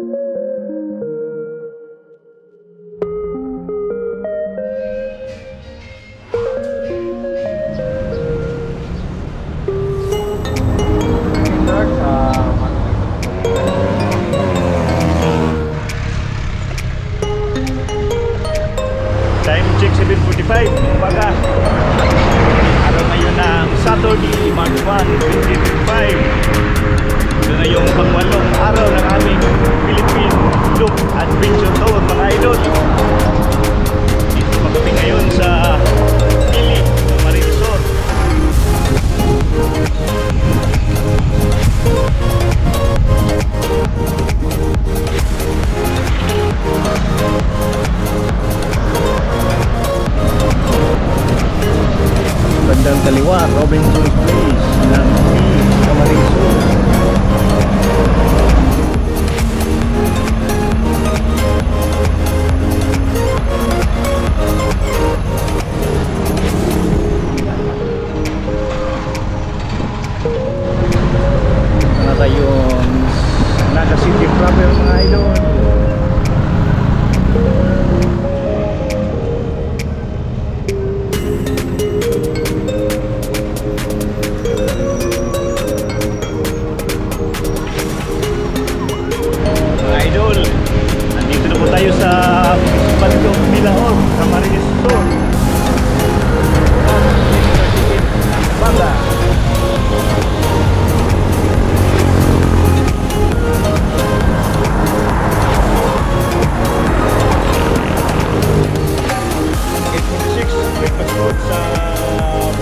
Time check 7:45 umaga. Araw ngayon ng Saturday, March 1, 2025. Ito na yung pangwalong araw ng aming Philippine Loop Adventure Tour, mga idol. Dito pa kami ngayon sa Pili, Camarines Sur. Bandang kaliwa, Robinson's Place ng Pili, Camarines Sur. Ito na tayong Naga City proper, mga idol. Nandito na po tayo sa Bandong Milahor, Camarines Sur. Banda. Breakfast road sa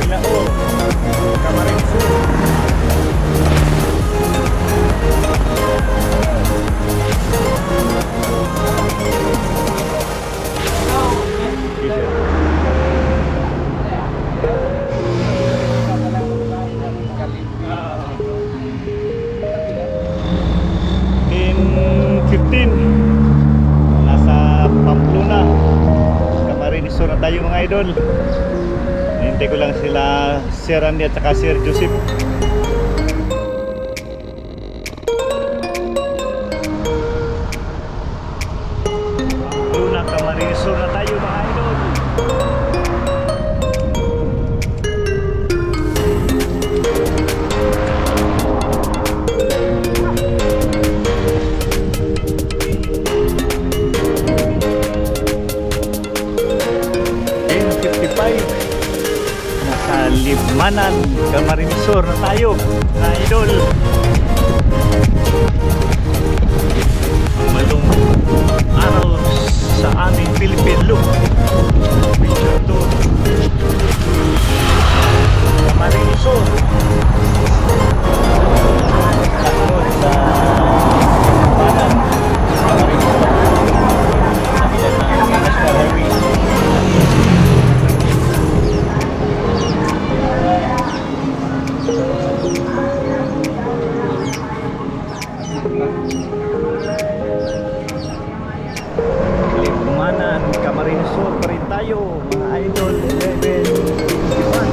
Milahor, Camarines Sur. Nasa Pamplona, Camarines Sur na tayo, mga idol. Hintay ko lang sila Sir Andy at saka Sir Joseph. Pamplona, Camarines Sur na tayo, mga idol. Nasa Libmanan, Camarines Sur na tayo, mga idol. Malong araw sa aming Philippine Loop Adventure Tour, Camarines Sur. Takot sa Libmanan, Camarines Sur. Nabilan ng National Highway. Libmanan, Camarines Sur pa rin tayo, mga idol. 11:51.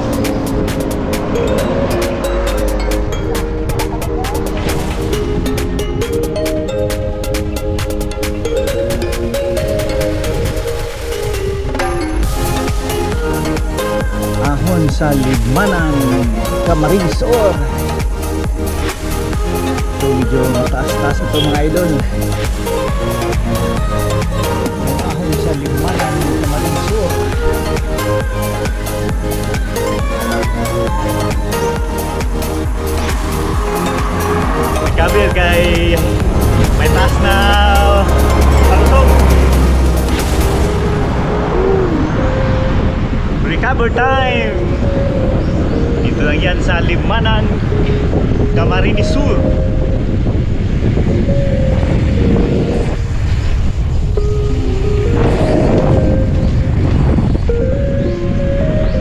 Ahon sa Libmanan, Camarines Sur. So, medyo mataas-taas ito, mga idol. Ahon sa Libmanan, Camarines Sur. Kabir kay may taas na palusog. Recover time. Dito lang yan sa Libmanan, Camarines Sur.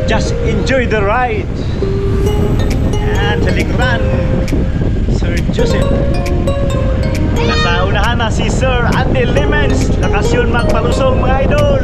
Just enjoy the ride. Yan sa likuran, Sir Joseph. Nasa unahan na si Sir Andy Lemens. Lakas yun magpalusong, mga idol.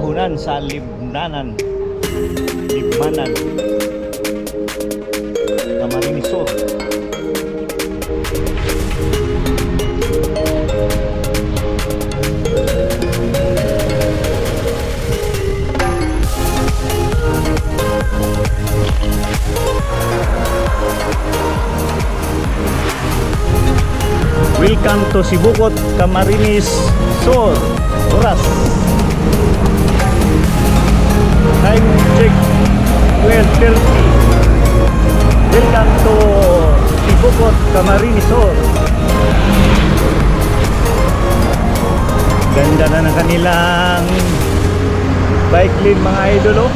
Mahunan sa Libmanan. Camarines Sur. Welcome to Sibukot, Camarines Sur. Oras. Time check 12:30. Welcome to Sibukot, Camarines Sur. Ganda na ng kanilang bike lane mga idol, oh.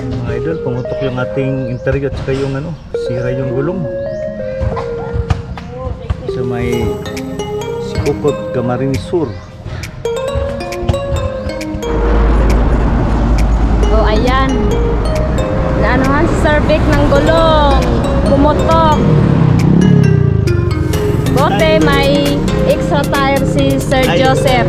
Mga idol, pumutok yung ating interior at saka yung sira yung gulong. So may Sibukot, Camarines Sur. Oh, ayan. Naanuhan sa cervic ng gulong. Pumutok. Bote, may extra tire si Sir Joseph.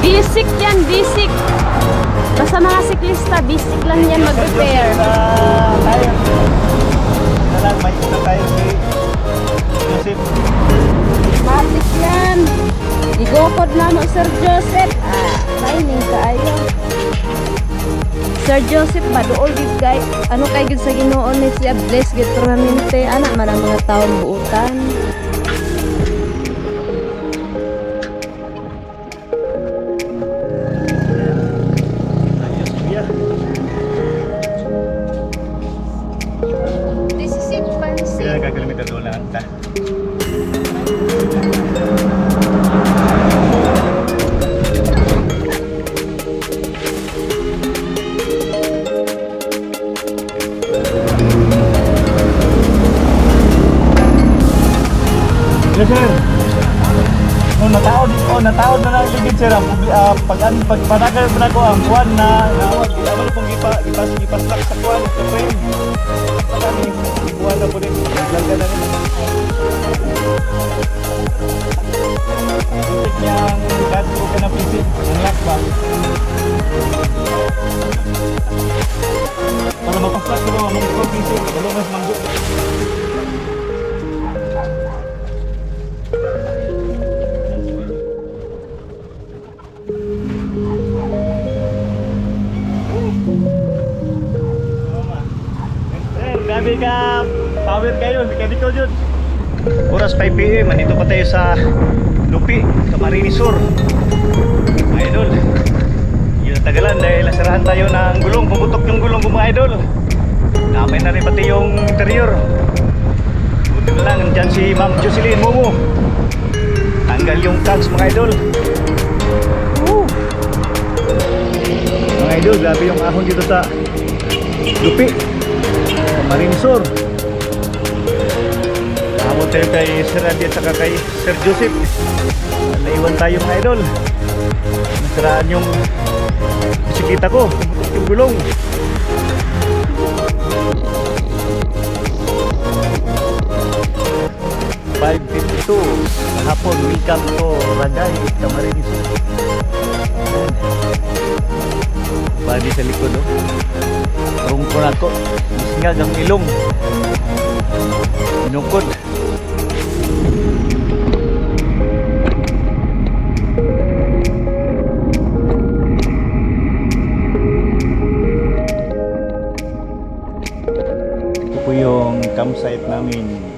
Basic yan, basic. Basta mga siklista, basic lang yan mag-repair. May isa tayo si Joseph. Matik yan. Igokod na mo, Sir Joseph. Timing ka ayo. Sir Joseph, maduol gid kay ano kay gid sa Ginoo ni siya bless gid permanente ana man ang mga taong buutan. Kagalimita doon lang ta. Yes, sir. Nataod na lang ligid sir. Pagpanagal na ko ang kuwan na amal pong ipas lang sa kuwan sa frame. Pagkani kuwan na po din. Lagyan na rin. Pitik niyang kahit ko ka na pitik. Ang lock ba? Para mapaslak ko naman ang pitik. Balungas manggo. Grabe ka, power kayo, mechanical yun. Oras 5 PM, andito pa tayo sa Lupi, Camarines Sur. Mga idol, yun natagalan dahil nasirahan tayo ng gulong, pumutok yung gulong ko mga idol. Namay na rin pati yung interior. Buti na lang, nandyan si Ma'am Jocelyn Momo. Tanggal yung tags mga idol. Mga idol, grabe yung ahon dito sa Lupi, Camarines Sur. Hamon tayo kay Sir Andy at saka kay Sir Joseph. Naiwan tayo mga idol. Nasiraan yung bisikleta ko, yung gulong. Hapon, welcome to Ragay, Camarines Sur. Bali sa likod, oh. Rungkon ako. Isingag ang ilong. Inukod. Ito po yung campsite namin.